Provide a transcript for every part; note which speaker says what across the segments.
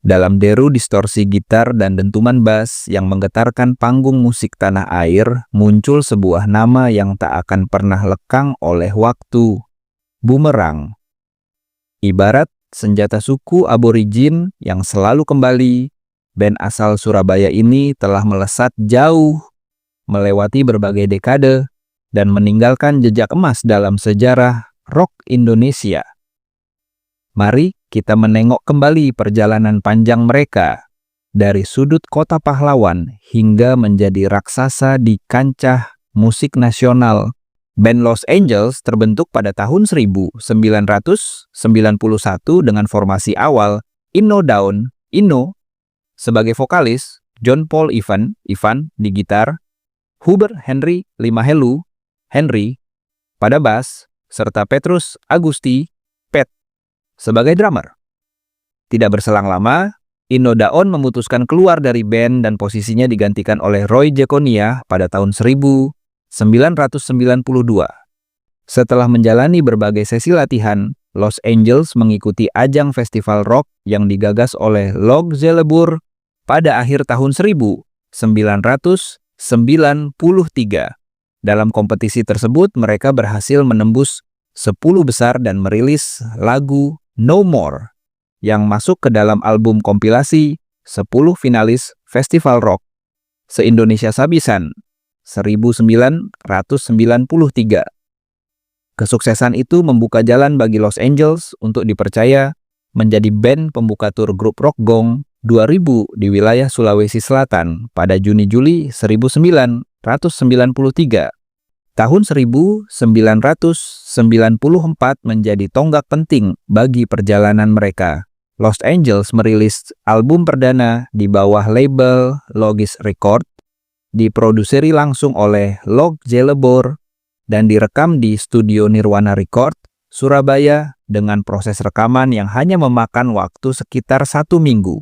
Speaker 1: Dalam deru distorsi gitar dan dentuman bass yang menggetarkan panggung musik tanah air, muncul sebuah nama yang tak akan pernah lekang oleh waktu. Bumerang. Ibarat senjata suku aborigin yang selalu kembali, band asal Surabaya ini telah melesat jauh, melewati berbagai dekade, dan meninggalkan jejak emas dalam sejarah rock Indonesia. Mari kita menengok kembali perjalanan panjang mereka, dari sudut kota pahlawan hingga menjadi raksasa di kancah musik nasional. Band Los Angeles terbentuk pada tahun 1991 dengan formasi awal Inno Daun, Inno sebagai vokalis, John Paul Ivan di gitar, Hubert Henry Limahelu, Henry pada bass, serta Petrus Agusti, Pet, sebagai drummer. Tidak berselang lama, Inno Daun memutuskan keluar dari band dan posisinya digantikan oleh Roy Jekonia pada tahun 1992. Setelah menjalani berbagai sesi latihan, Los Angeles mengikuti ajang festival rock yang digagas oleh Log Zelebur pada akhir tahun 1993. Dalam kompetisi tersebut, mereka berhasil menembus 10 besar dan merilis lagu No More yang masuk ke dalam album kompilasi 10 finalis Festival Rock se-Indonesia Sabisan 1993. Kesuksesan itu membuka jalan bagi Los Angeles untuk dipercaya menjadi band pembuka tur grup rock Gong 2000 di wilayah Sulawesi Selatan pada Juni-Juli 1993. Tahun 1994 menjadi tonggak penting bagi perjalanan mereka. Los Angeles merilis album perdana di bawah label Logis Record, diproduseri langsung oleh Log Zelebor, dan direkam di studio Nirwana Record, Surabaya dengan proses rekaman yang hanya memakan waktu sekitar 1 minggu.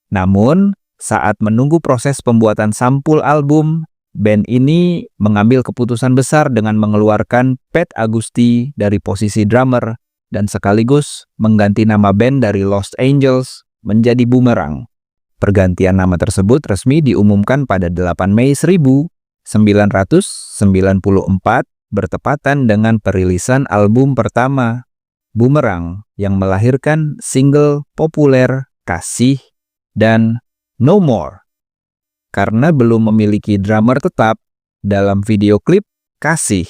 Speaker 1: Namun, saat menunggu proses pembuatan sampul album, band ini mengambil keputusan besar dengan mengeluarkan Pet Agusti dari posisi drummer dan sekaligus mengganti nama band dari Los Angeles menjadi Bumerang. Pergantian nama tersebut resmi diumumkan pada 8 Mei 1994 bertepatan dengan perilisan album pertama, Bumerang, yang melahirkan single populer Kasih dan No More. Karena belum memiliki drummer tetap, dalam video klip Kasih,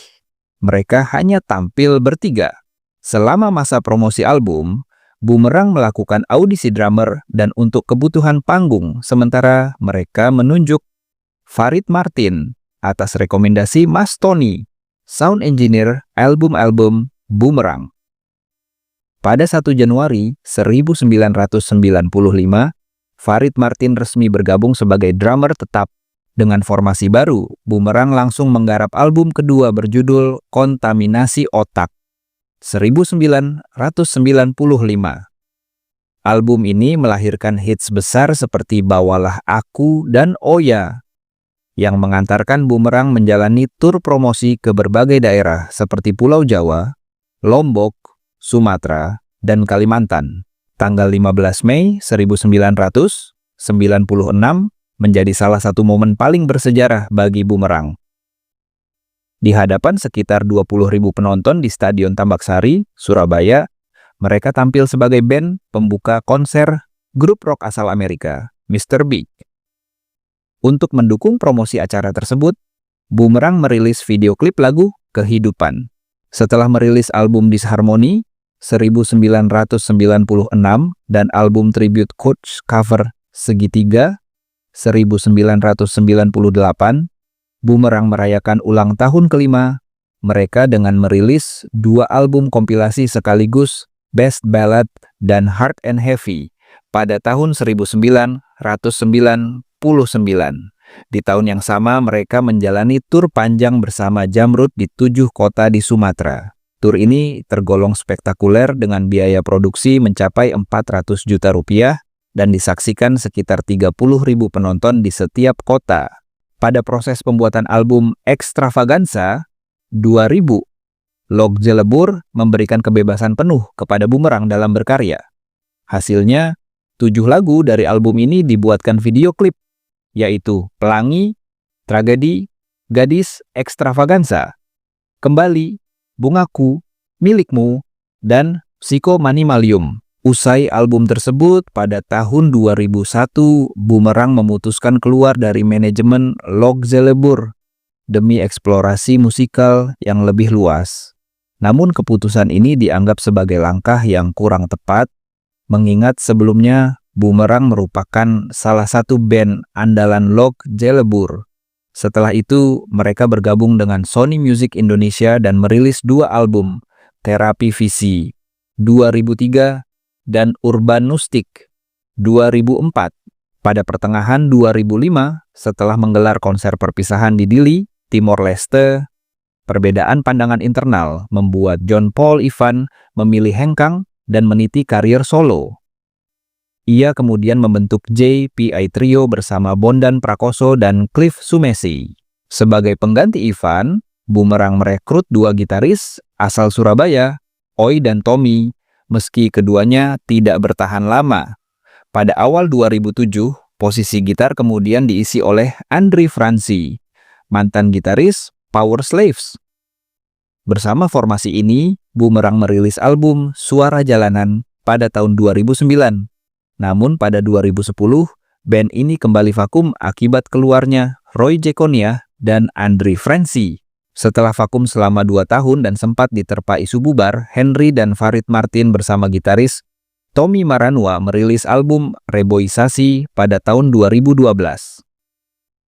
Speaker 1: mereka hanya tampil bertiga. Selama masa promosi album, Bumerang melakukan audisi drummer dan untuk kebutuhan panggung, sementara mereka menunjuk Farid Martin atas rekomendasi Mas Tony, sound engineer album-album Bumerang. Pada 1 Januari 1995, Farid Martin resmi bergabung sebagai drummer tetap. Dengan formasi baru, Bumerang langsung menggarap album kedua berjudul Kontaminasi Otak 1995. Album ini melahirkan hits besar seperti Bawalah Aku dan Oya, yang mengantarkan Bumerang menjalani tur promosi ke berbagai daerah seperti Pulau Jawa, Lombok, Sumatera, dan Kalimantan. Tanggal 15 Mei 1996 menjadi salah satu momen paling bersejarah bagi Bumerang. Di hadapan sekitar 20.000 penonton di Stadion Tambaksari, Surabaya, mereka tampil sebagai band pembuka konser grup rock asal Amerika, Mr. Big. Untuk mendukung promosi acara tersebut, Bumerang merilis video klip lagu Kehidupan. Setelah merilis album Disharmony 1996 dan album tribute Coach cover Segitiga 1998, Bumerang merayakan ulang tahun kelima mereka dengan merilis 2 album kompilasi sekaligus Best Ballad dan Hard and Heavy pada tahun 1999. Di tahun yang sama mereka menjalani tur panjang bersama Jamrud di 7 kota di Sumatera. Tur ini tergolong spektakuler dengan biaya produksi mencapai 400 juta rupiah dan disaksikan sekitar 30.000 penonton di setiap kota. Pada proses pembuatan album Extravaganza 2000, Log Zelebur memberikan kebebasan penuh kepada Bumerang dalam berkarya. Hasilnya, 7 lagu dari album ini dibuatkan video klip, yaitu Pelangi, Tragedi, Gadis Ekstravaganza, Kembali, Bungaku, Milikmu, dan Psikomanimalium. Usai album tersebut, pada tahun 2001, Boomerang memutuskan keluar dari manajemen Lok Zelebur demi eksplorasi musikal yang lebih luas. Namun keputusan ini dianggap sebagai langkah yang kurang tepat, mengingat sebelumnya Boomerang merupakan salah satu band andalan Lok Zelebur. Setelah itu, mereka bergabung dengan Sony Music Indonesia dan merilis 2 album, Terapi Visi 2003 dan Urbanustik 2004. Pada pertengahan 2005, setelah menggelar konser perpisahan di Dili, Timor Leste, perbedaan pandangan internal membuat John Paul Ivan memilih hengkang dan meniti karir solo. Ia kemudian membentuk JPI Trio bersama Bondan Prakoso dan Cliff Sumesi. Sebagai pengganti Ivan, Boomerang merekrut 2 gitaris asal Surabaya, Oi dan Tommy, meski keduanya tidak bertahan lama. Pada awal 2007, posisi gitar kemudian diisi oleh Andri Franzi, mantan gitaris Power Slaves. Bersama formasi ini, Boomerang merilis album Suara Jalanan pada tahun 2009. Namun pada 2010, band ini kembali vakum akibat keluarnya Roy Jekonia dan Andri Franzi. Setelah vakum selama 2 tahun dan sempat diterpa isu bubar, Henry dan Farid Martin bersama gitaris Tommy Maranua merilis album Reboisasi pada tahun 2012.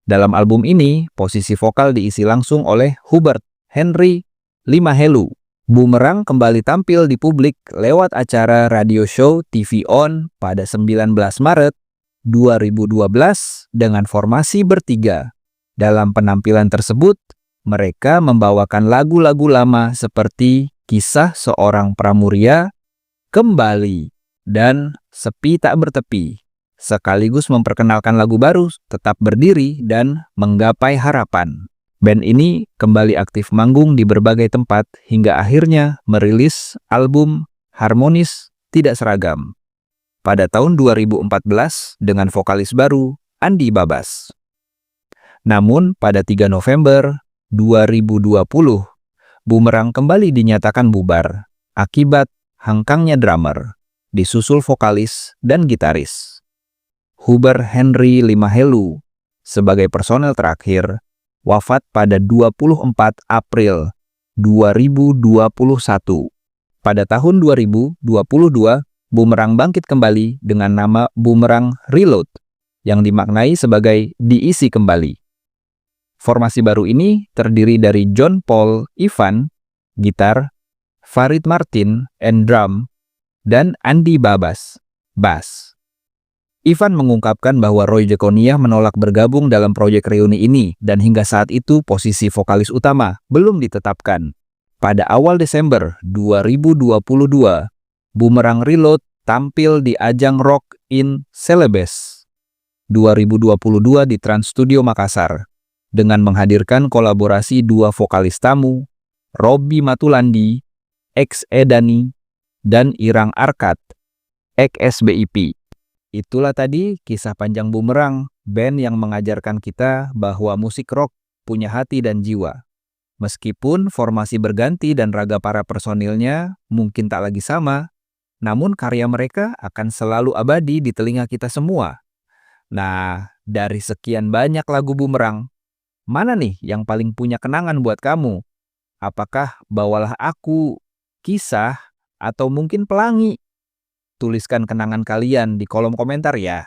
Speaker 1: Dalam album ini, posisi vokal diisi langsung oleh Hubert Henry Limahelu. Boomerang kembali tampil di publik lewat acara radio show TV On pada 19 Maret 2012 dengan formasi bertiga. Dalam penampilan tersebut, mereka membawakan lagu-lagu lama seperti Kisah Seorang Pramuria, Kembali, dan Sepi Tak Bertepi, sekaligus memperkenalkan lagu baru Tetap Berdiri dan Menggapai Harapan. Band ini kembali aktif manggung di berbagai tempat hingga akhirnya merilis album Harmonis Tidak Seragam pada tahun 2014 dengan vokalis baru Andi Babas. Namun pada 3 November 2020, Boomerang kembali dinyatakan bubar akibat hengkangnya drummer, disusul vokalis dan gitaris. Hubert Henry Limahelu sebagai personel terakhir wafat pada 24 April 2021. Pada tahun 2022, Boomerang bangkit kembali dengan nama Boomerang Reload, yang dimaknai sebagai diisi kembali. Formasi baru ini terdiri dari John Paul Ivan, gitar, Farid Martin, drum, dan Andi Babas, bass. Ivan mengungkapkan bahwa Roy Jekonia menolak bergabung dalam proyek reuni ini dan hingga saat itu posisi vokalis utama belum ditetapkan. Pada awal Desember 2022, Boomerang Reload tampil di ajang Rock in Celebes 2022 di Trans Studio Makassar dengan menghadirkan kolaborasi 2 vokalis tamu, Robby Matulandi, X Edani, dan Irang Arkat, XSBIP. Itulah tadi kisah panjang Boomerang, band yang mengajarkan kita bahwa musik rock punya hati dan jiwa. Meskipun formasi berganti dan raga para personilnya mungkin tak lagi sama, namun karya mereka akan selalu abadi di telinga kita semua. Nah, dari sekian banyak lagu Boomerang, mana nih yang paling punya kenangan buat kamu? Apakah Bawalah Aku, Kisah, atau mungkin Pelangi? Tuliskan kenangan kalian di kolom komentar ya.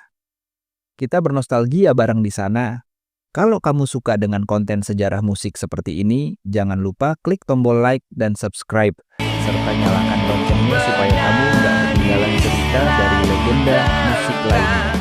Speaker 1: Kita bernostalgia bareng di sana. Kalau kamu suka dengan konten sejarah musik seperti ini, jangan lupa klik tombol like dan subscribe, serta nyalakan loncengnya supaya kamu nggak ketinggalan cerita dari legenda musik lainnya.